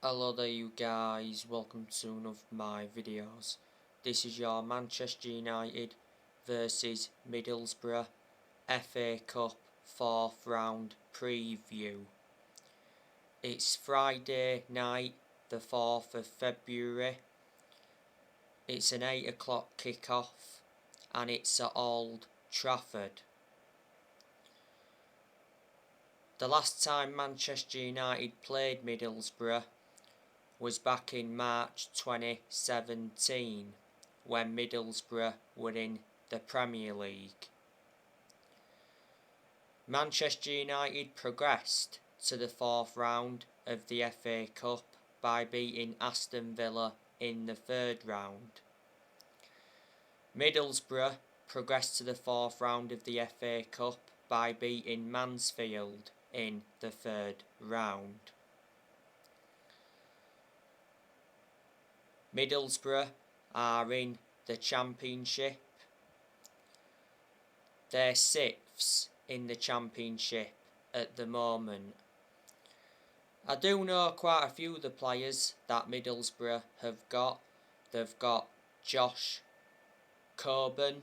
Hello there you guys, welcome to one of my videos. This is your Manchester United versus Middlesbrough FA Cup 4th round preview. It's Friday night, the 4th of February. It's an 8 o'clock kick-off and it's at Old Trafford. The last time Manchester United played Middlesbrough was back in March 2017 when Middlesbrough were in the Premier League. Manchester United progressed to the 4th round of the FA Cup by beating Aston Villa in the 3rd round. Middlesbrough progressed to the 4th round of the FA Cup by beating Mansfield in the 3rd round. Middlesbrough are in the Championship. They're 6th in the Championship at the moment. I do know quite a few of the players that Middlesbrough have got. They've got Josh Coburn.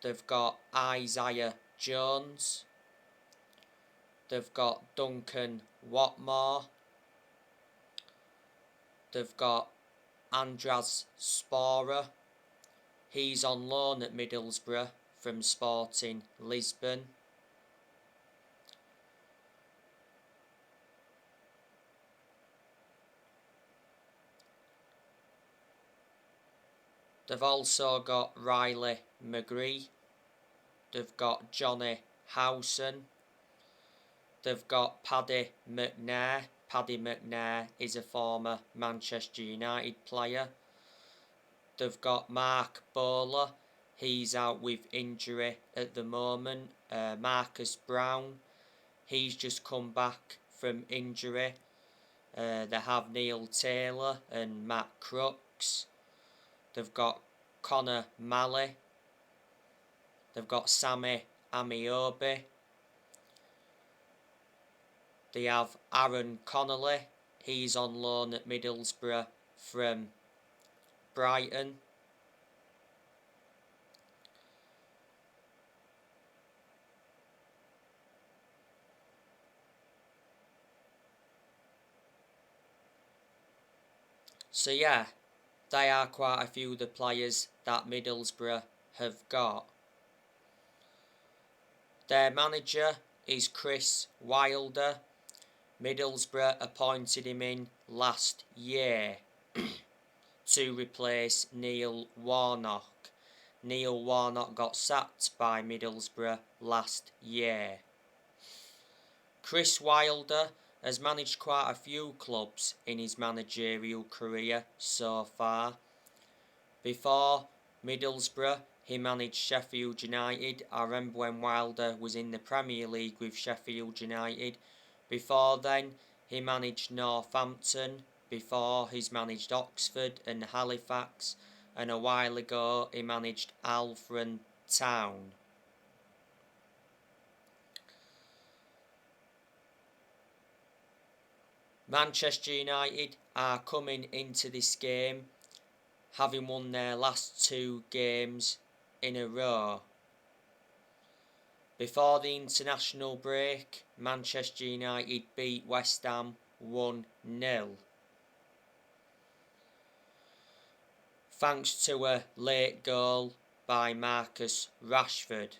They've got Isaiah Jones. They've got Duncan Watmore. They've got Andras Spora. He's on loan at Middlesbrough from Sporting Lisbon. They've also got Riley McGree. They've got Johnny Howson. They've got Paddy McNair. Paddy McNair is a former Manchester United player. They've got Mark Bowler. He's out with injury at the moment. Marcus Brown. He's just come back from injury. They have Neil Taylor and Matt Crooks. They've got Connor Malley. They've got Sammy Amiobi. They have Aaron Connolly. He's on loan at Middlesbrough from Brighton. So yeah, they are quite a few of the players that Middlesbrough have got. Their manager is Chris Wilder. Middlesbrough appointed him in last year to replace Neil Warnock. Neil Warnock got sacked by Middlesbrough last year. Chris Wilder has managed quite a few clubs in his managerial career so far. Before Middlesbrough, he managed Sheffield United. I remember when Wilder was in the Premier League with Sheffield United. Before then, he managed Northampton. Before, he's managed Oxford and Halifax. And a while ago, he managed Alfred Town. Manchester United are coming into this game having won their last 2 games in a row. Before the international break, Manchester United beat West Ham 1-0. Thanks to a late goal by Marcus Rashford.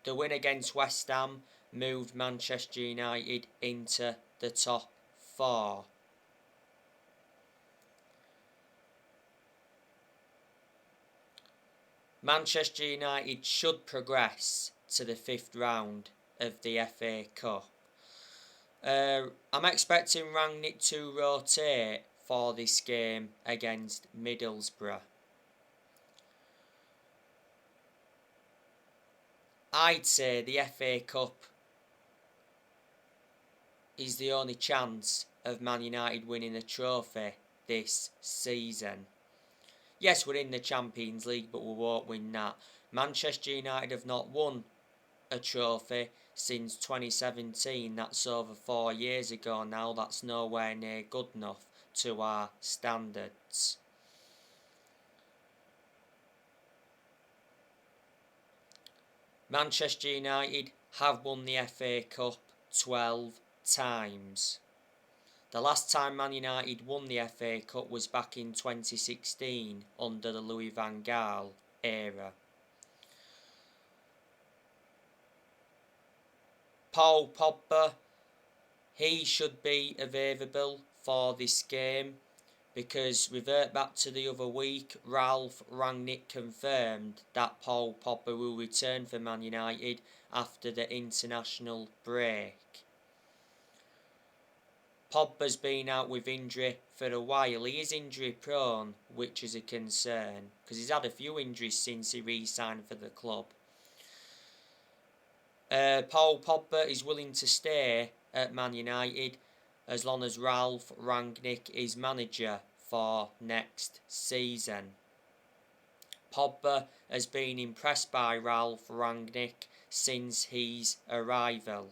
The win against West Ham moved Manchester United into the top 4. Manchester United should progress to the 5th round of the FA Cup. I'm expecting Rangnick to rotate for this game against Middlesbrough. I'd say the FA Cup is the only chance of Man United winning a trophy this season. Yes, we're in the Champions League, but we won't win that. Manchester United have not won a trophy since 2017. That's over 4 years ago now. That's nowhere near good enough to our standards. Manchester United have won the FA Cup 12 times. The last time Man United won the FA Cup was back in 2016 under the Louis van Gaal era. Paul Pogba, he should be available for this game because revert back to the other week, Ralph Rangnick confirmed that Paul Pogba will return for Man United after the international break. Pogba's been out with injury for a while. He is injury prone, which is a concern because he's had a few injuries since he re-signed for the club. Paul Pogba is willing to stay at Man United as long as Ralph Rangnick is manager for next season. Pogba has been impressed by Ralph Rangnick since his arrival.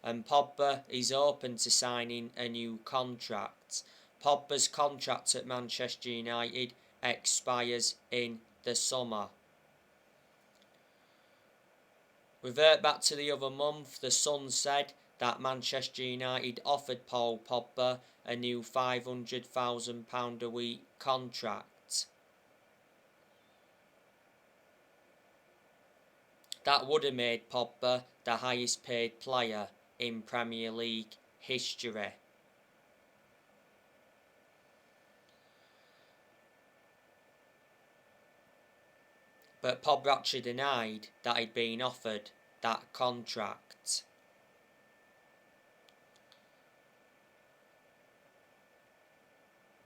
And Pogba is open to signing a new contract. Pogba's contract at Manchester United expires in the summer. Revert back to the other month, the Sun said that Manchester United offered Paul Pogba a new £500,000 a week contract. That would have made Pogba the highest paid player in Premier League history. But Pogba actually denied that he'd been offered that contract.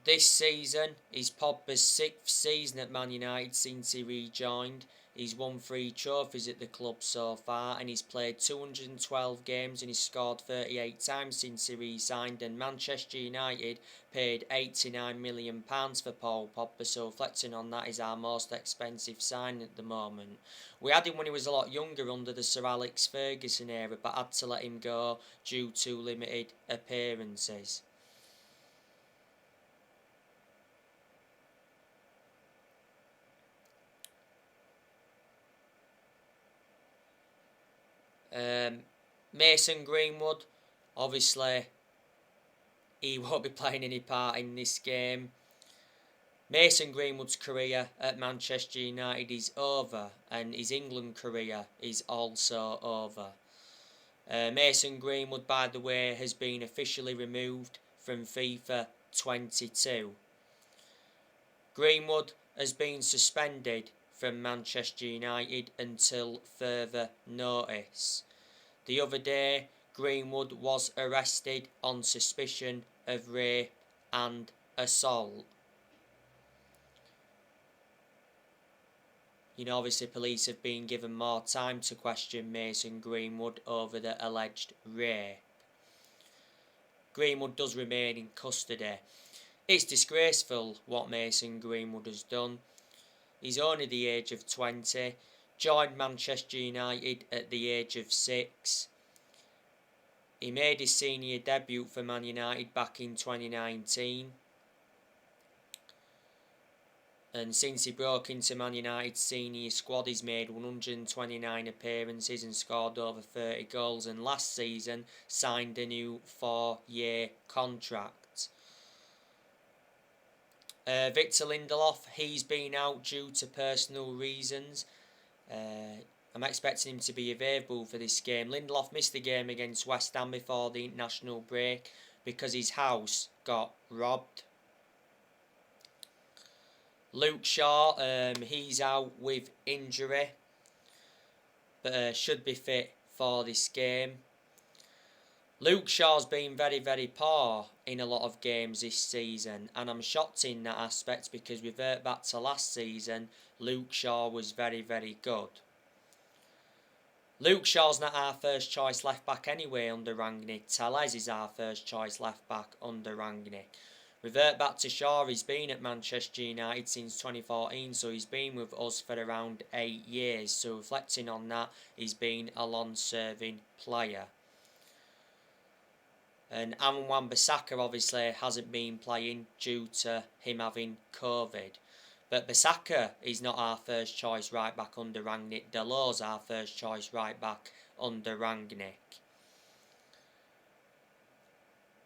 This season is Pogba's 6th season at Man United since he rejoined. He's won 3 trophies at the club so far and he's played 212 games and he's scored 38 times since he re-signed, and Manchester United paid £89 million for Paul Pogba, so reflecting on that, is our most expensive sign at the moment. We had him when he was a lot younger under the Sir Alex Ferguson era but had to let him go due to limited appearances. Mason Greenwood, obviously he won't be playing any part in this game. Mason Greenwood's career at Manchester United is over and his England career is also over. Mason Greenwood, by the way, has been officially removed from FIFA 22. Greenwood has been suspended from Manchester United until further notice. The other day, Greenwood was arrested on suspicion of rape and assault. Obviously police have been given more time to question Mason Greenwood over the alleged rape. Greenwood does remain in custody. It's disgraceful what Mason Greenwood has done. He's only the age of 20, joined Manchester United at the age of 6. He made his senior debut for Man United back in 2019. And since he broke into Man United's senior squad, he's made 129 appearances and scored over 30 goals. And last season, signed a new 4-year contract. Victor Lindelof, he's been out due to personal reasons. I'm expecting him to be available for this game. Lindelof missed the game against West Ham before the international break because his house got robbed. Luke Shaw, he's out with injury, but should be fit for this game. Luke Shaw's been very, very poor in a lot of games this season, and I'm shocked in that aspect because revert back to last season, Luke Shaw was very, very good. Luke Shaw's not our first choice left back anyway under Rangnick. Tellez is our first choice left back under Rangnick. Revert back to Shaw, he's been at Manchester United since 2014, so he's been with us for around 8 years. So reflecting on that, he's been a long-serving player. And Aaron Wan-Bissaka obviously hasn't been playing due to him having COVID. But Bissaka is not our first choice right back under Rangnick. Delor's our first choice right back under Rangnick.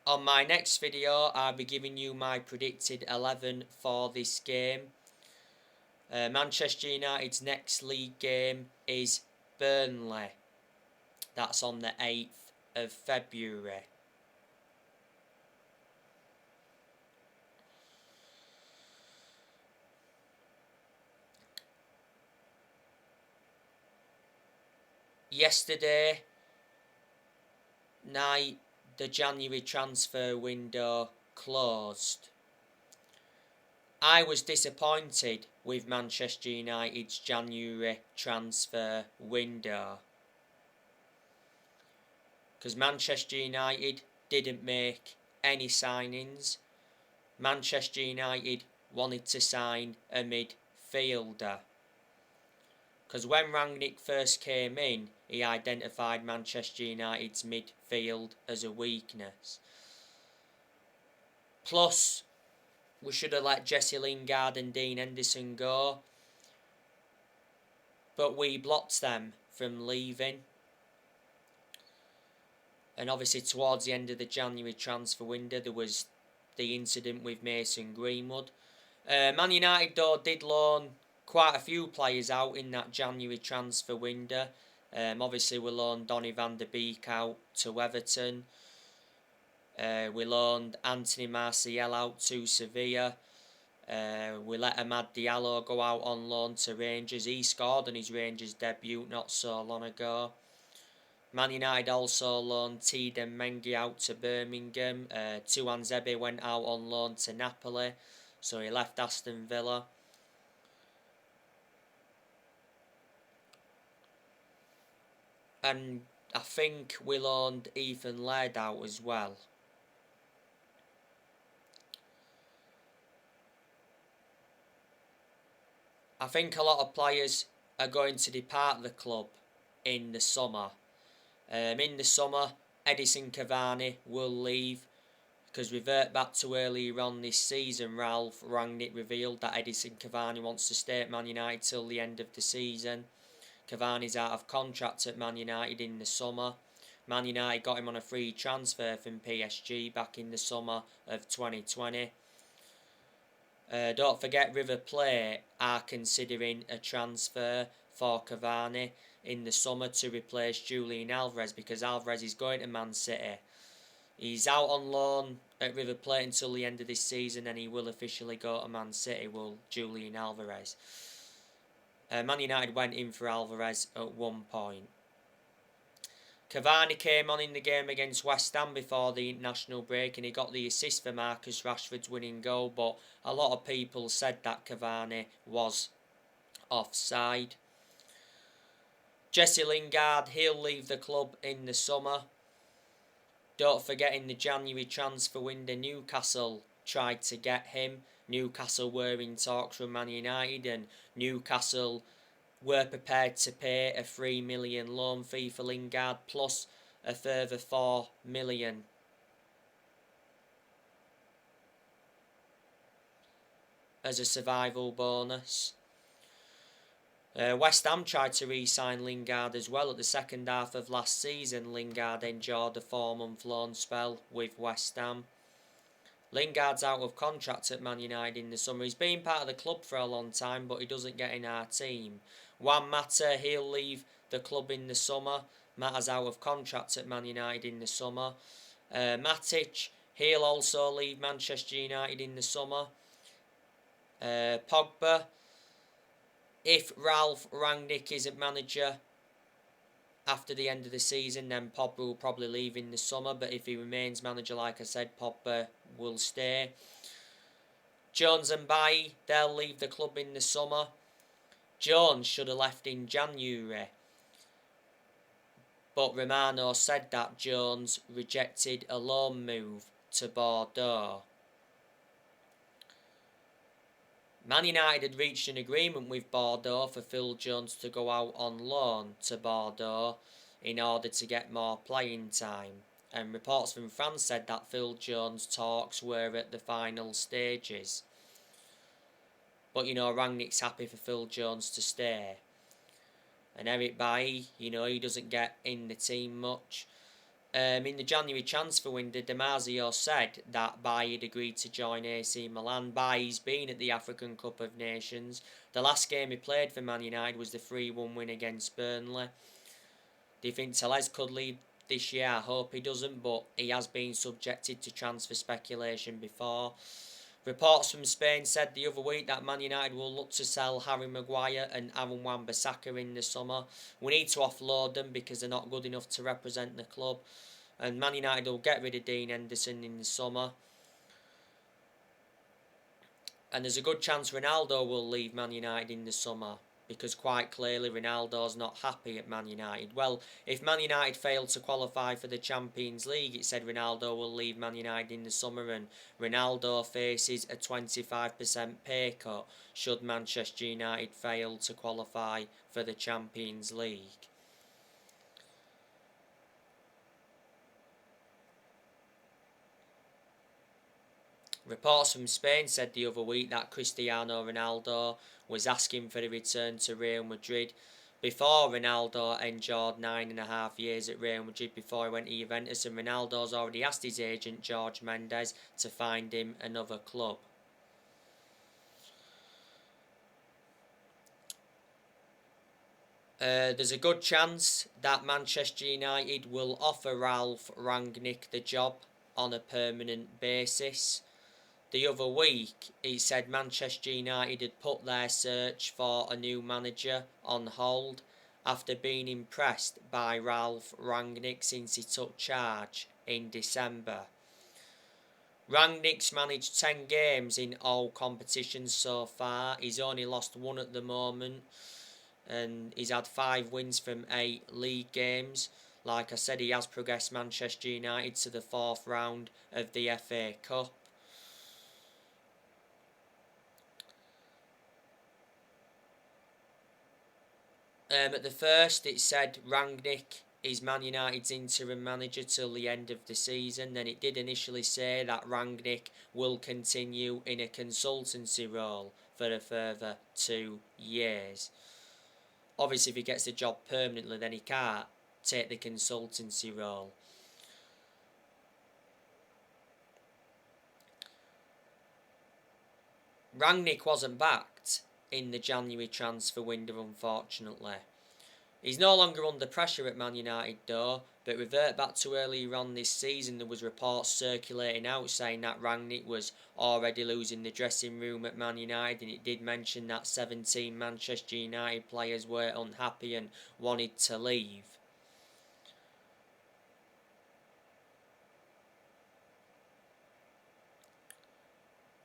On my next video, I'll be giving you my predicted 11 for this game. Manchester United's next league game is Burnley. That's on the 8th of February. Yesterday night, the January transfer window closed. I was disappointed with Manchester United's January transfer window, because Manchester United didn't make any signings. Manchester United wanted to sign a midfielder, because when Rangnick first came in, he identified Manchester United's midfield as a weakness. Plus, we should have let Jesse Lingard and Dean Henderson go, but we blocked them from leaving. And obviously towards the end of the January transfer window, there was the incident with Mason Greenwood. Man United though did loan quite a few players out in that January transfer window. Obviously we loaned Donny van der Beek out to Everton. We loaned Anthony Martial out to Sevilla. We let Amad Diallo go out on loan to Rangers. He scored on his Rangers debut not so long ago. Man United also loaned Tiden Mengi out to Birmingham. Tuanzebe went out on loan to Napoli, so he left Aston Villa. And I think we loaned Ethan Laird out as well. I think a lot of players are going to depart the club in the summer. In the summer, Edison Cavani will leave, because revert back to earlier on this season, Ralph Rangnick revealed that Edison Cavani wants to stay at Man United till the end of the season. Cavani's out of contract at Man United in the summer. Man United got him on a free transfer from PSG back in the summer of 2020. Don't forget, River Plate are considering a transfer for Cavani in the summer to replace Julian Alvarez, because Alvarez is going to Man City. He's out on loan at River Plate until the end of this season, and he will officially go to Man City, will Julian Alvarez. Man United went in for Alvarez at one point. Cavani came on in the game against West Ham before the international break, and he got the assist for Marcus Rashford's winning goal, but a lot of people said that Cavani was offside. Jesse Lingard, he'll leave the club in the summer. Don't forget, in the January transfer window, Newcastle tried to get him. Newcastle were in talks with Man United, and Newcastle were prepared to pay a £3 million loan fee for Lingard plus a further £4 million. As a survival bonus. West Ham tried to re-sign Lingard as well at the second half of last season. Lingard endured a 4-month loan spell with West Ham. Lingard's out of contract at Man United in the summer. He's been part of the club for a long time, but he doesn't get in our team. Juan Mata, he'll leave the club in the summer. Mata's out of contract at Man United in the summer. Matic, he'll also leave Manchester United in the summer. Pogba, if Ralph Rangnick isn't manager after the end of the season, then Pogba will probably leave in the summer. But if he remains manager, like I said, Pogba will stay. Jones and Bailly, they'll leave the club in the summer. Jones should have left in January, but Romano said that Jones rejected a loan move to Bordeaux. Man United had reached an agreement with Bordeaux for Phil Jones to go out on loan to Bordeaux in order to get more playing time. And reports from France said that Phil Jones' talks were at the final stages. But, Rangnick's happy for Phil Jones to stay. And Eric Bailly, he doesn't get in the team much. In the January transfer window, Damasio said that Bailly had agreed to join AC Milan. Bailly's been at the African Cup of Nations. The last game he played for Man United was the 3-1 win against Burnley. Do you think Tellez could leave this year? I hope he doesn't, but he has been subjected to transfer speculation before. Reports from Spain said the other week that Man United will look to sell Harry Maguire and Aaron Wan-Bissaka in the summer. We need to offload them because they're not good enough to represent the club. And Man United will get rid of Dean Henderson in the summer. And there's a good chance Ronaldo will leave Man United in the summer, because quite clearly Ronaldo's not happy at Man United. Well, if Man United fail to qualify for the Champions League, it said Ronaldo will leave Man United in the summer, and Ronaldo faces a 25% pay cut should Manchester United fail to qualify for the Champions League. Reports from Spain said the other week that Cristiano Ronaldo was asking for a return to Real Madrid. Before, Ronaldo endured 9.5 years at Real Madrid before he went to Juventus, and Ronaldo's already asked his agent Jorge Mendes to find him another club. There's a good chance that Manchester United will offer Ralph Rangnick the job on a permanent basis. The other week, he said Manchester United had put their search for a new manager on hold after being impressed by Ralph Rangnick since he took charge in December. Rangnick's managed 10 games in all competitions so far. He's only lost one at the moment, and he's had 5 wins from 8 league games. Like I said, he has progressed Manchester United to the 4th round of the FA Cup. At the first, it said Rangnick is Man United's interim manager till the end of the season. Then it did initially say that Rangnick will continue in a consultancy role for a further 2 years. Obviously, if he gets the job permanently, then he can't take the consultancy role. Rangnick wasn't backed in the January transfer window, unfortunately. He's no longer under pressure at Man United though, but revert back to earlier on this season, there was reports circulating out saying that Rangnick was already losing the dressing room at Man United, and it did mention that 17 Manchester United players were unhappy and wanted to leave.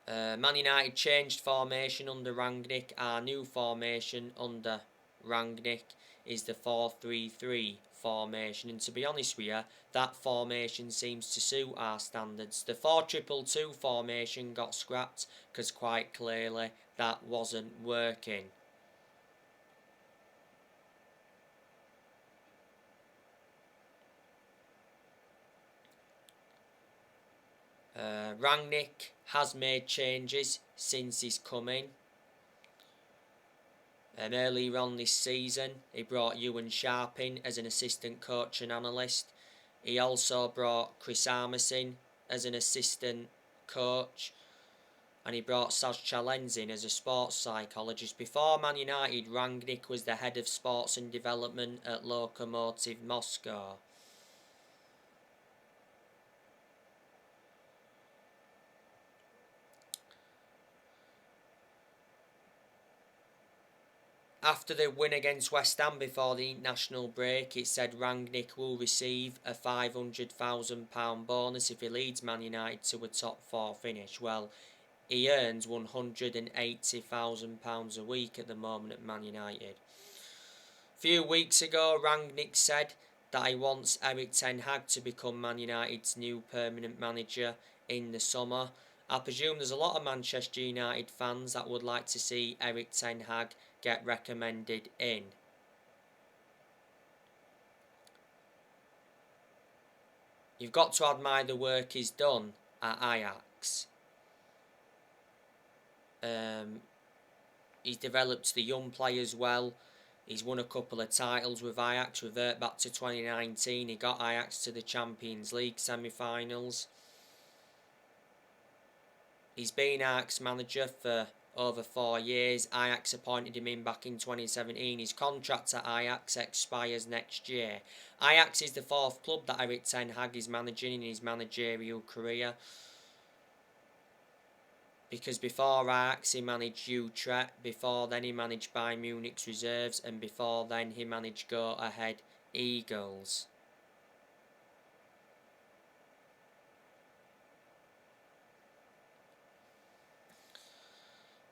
Man United changed formation under Rangnick. Our new formation under Rangnick is the 4-3-3 formation, and to be honest with you, that formation seems to suit our standards. The 4-2-2 formation got scrapped because quite clearly that wasn't working. Rangnick has made changes since his coming. Earlier on this season, he brought Ewan Sharp in as an assistant coach and analyst. He also brought Chris Armisen as an assistant coach, and he brought Saz Chalens in as a sports psychologist. Before Man United, Rangnick was the head of sports and development at Lokomotiv Moscow. After the win against West Ham before the international break, it said Rangnick will receive a £500,000 bonus if he leads Man United to a top 4 finish. Well, he earns £180,000 a week at the moment at Man United. A few weeks ago, Rangnick said that he wants Erik ten Hag to become Man United's new permanent manager in the summer, I presume there's a lot of Manchester United fans that would like to see Erik ten Hag get recommended in. You've got to admire the work he's done at Ajax. He's developed the young players well. He's won a couple of titles with Ajax. Revert back to 2019. He got Ajax to the Champions League semi-finals. He's been Ajax manager for over 4 years. Ajax appointed him in back in 2017. His contract at Ajax expires next year. Ajax is the 4th club that Erik ten Hag is managing in his managerial career. Because before Ajax he managed Utrecht, before then he managed Bayern Munich's reserves, and before then he managed Go Ahead Eagles.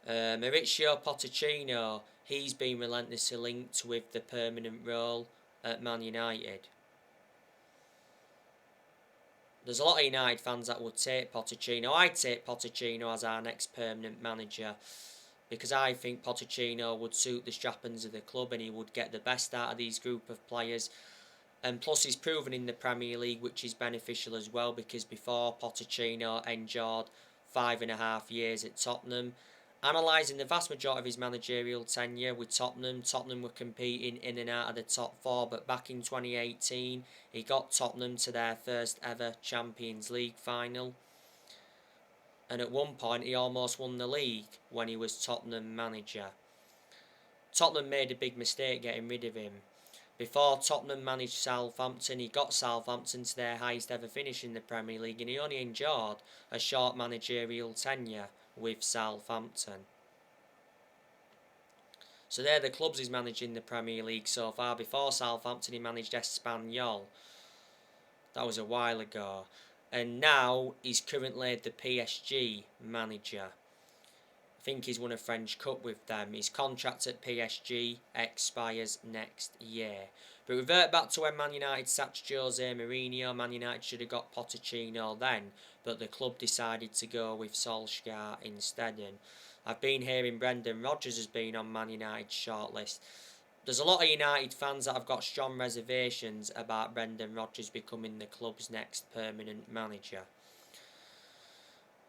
Mauricio Pochettino, he's been relentlessly linked with the permanent role at Man United. There's a lot of United fans that would take Pochettino. I'd take Pochettino as our next permanent manager because I think Pochettino would suit the strappings of the club and he would get the best out of these group of players. And plus he's proven in the Premier League, which is beneficial as well, because before Pochettino endured 5.5 years at Tottenham. Analysing the vast majority of his managerial tenure with Tottenham were competing in and out of the top 4, but back in 2018 he got Tottenham to their first ever Champions League final, and at one point he almost won the league when he was Tottenham manager. Tottenham made a big mistake getting rid of him. Before Tottenham managed Southampton, he got Southampton to their highest ever finish in the Premier League, and he only endured a short managerial tenure with Southampton. So they're the clubs he's managed in the Premier League so far. Before Southampton he managed Espanyol. That was a while ago. And now he's currently the PSG manager. I think he's won a French Cup with them. His contract at PSG expires next year. But revert back to when Man United sacked Jose Mourinho. Man United should have got Pochettino then, but the club decided to go with Solskjaer instead. And I've been hearing Brendan Rodgers has been on Man United's shortlist. There's a lot of United fans that have got strong reservations about Brendan Rodgers becoming the club's next permanent manager.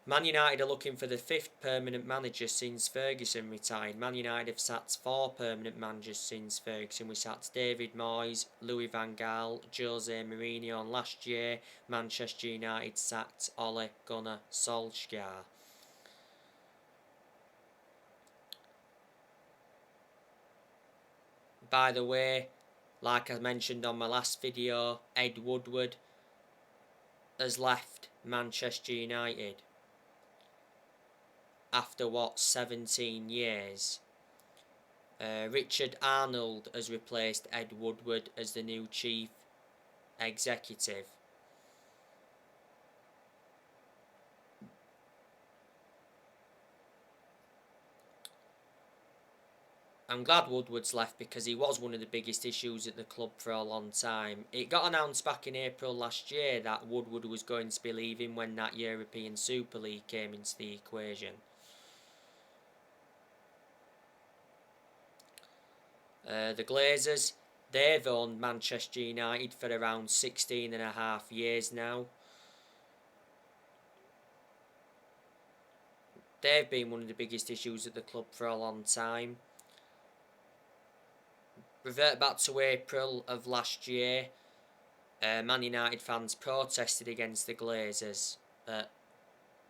Man United are looking for the 5th permanent manager since Ferguson retired. Man United have sacked 4 permanent managers since Ferguson. We sacked David Moyes, Louis van Gaal, Jose Mourinho, and last year Manchester United sacked Ole Gunnar Solskjaer. By the way, like I mentioned on my last video, Ed Woodward has left Manchester United. After 17 years. Richard Arnold has replaced Ed Woodward as the new chief executive. I'm glad Woodward's left because he was one of the biggest issues at the club for a long time. It got announced back in April last year that Woodward was going to be leaving when that European Super League came into the equation. The Glazers, they've owned Manchester United for around 16.5 years now. They've been one of the biggest issues at the club for a long time. Revert back to April of last year, Man United fans protested against the Glazers at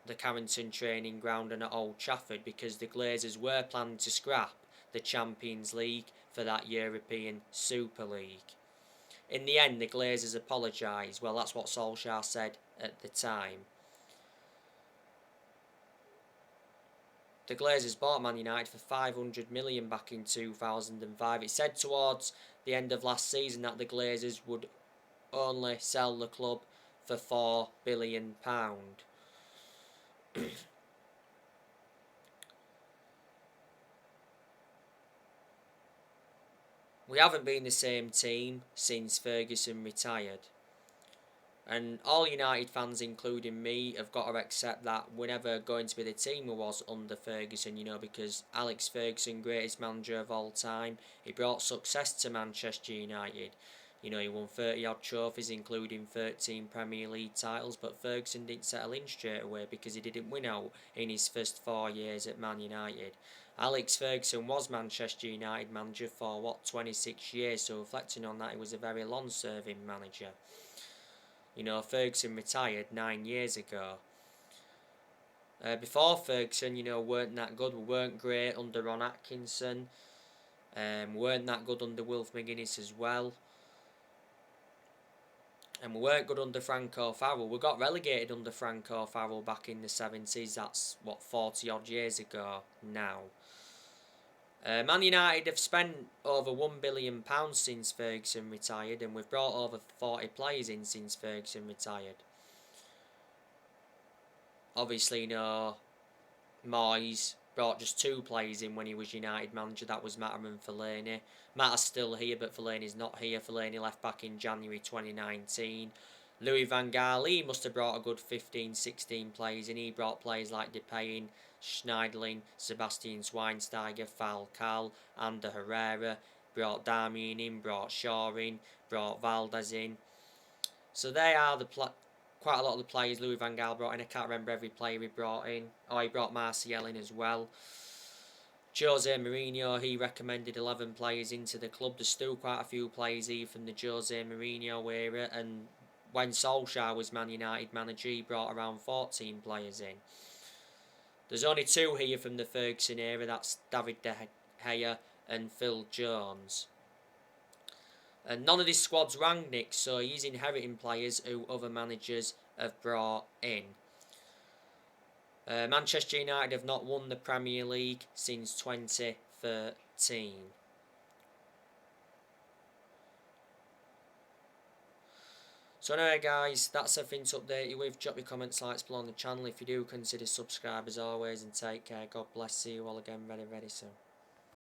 the Carrington training ground and at Old Trafford because the Glazers were planning to scrap the Champions League for that European Super League. In the end, the Glazers apologised. Well, that's what Solskjaer said at the time. The Glazers bought Man United for $500 million back in 2005. It said towards the end of last season that the Glazers would only sell the club for £4 billion. We haven't been the same team since Ferguson retired. And all United fans, including me, have got to accept that we're never going to be the team we was under Ferguson, you know, because Alex Ferguson, greatest manager of all time, he brought success to Manchester United. You know, he won 30 odd trophies, including 13 Premier League titles, but Ferguson didn't settle in straight away because he didn't win out in his first 4 years at Man United. Alex Ferguson was Manchester United manager for, 26 years, so reflecting on that, he was a very long-serving manager. You know, Ferguson retired 9 years ago. Before Ferguson, you know, weren't that good. We weren't great under Ron Atkinson. Weren't that good under Wilf McGuinness as well. And we weren't good under Frank O'Farrell. We got relegated under Frank O'Farrell back in the 70s. That's, 40 odd years ago now. Man United have spent over £1 billion since Ferguson retired, and we've brought over 40 players in since Ferguson retired. Obviously, no, Moyes brought just 2 players in when he was United manager. That was Mata and Fellaini. Mata's still here, but Fellaini's not here. Fellaini left back in January 2019. Louis van Gaal, he must have brought a good 15, 16 players in. He brought players like Depay in, Schneiderlin, Sebastian Schweinsteiger, Falcao, Ander Herrera. Brought Darmian in, brought Shaw in, brought Valdez in. So they are quite a lot of the players Louis van Gaal brought in. I can't remember every player he brought in. Oh, he brought Martial in as well. Jose Mourinho, he recommended 11 players into the club. There's still quite a few players here from the Jose Mourinho era, and when Solskjaer was Man United manager, he brought around 14 players in. There's only 2 here from the Ferguson era, that's David De Gea and Phil Jones. And none of this squad's Rangnick, so he's inheriting players who other managers have brought in. Manchester United have not won the Premier League since 2013. So anyway guys, that's everything to update you with. Drop your comments, likes below on the channel if you do. Consider subscribe as always, and take care. God bless. See you all again very, very soon.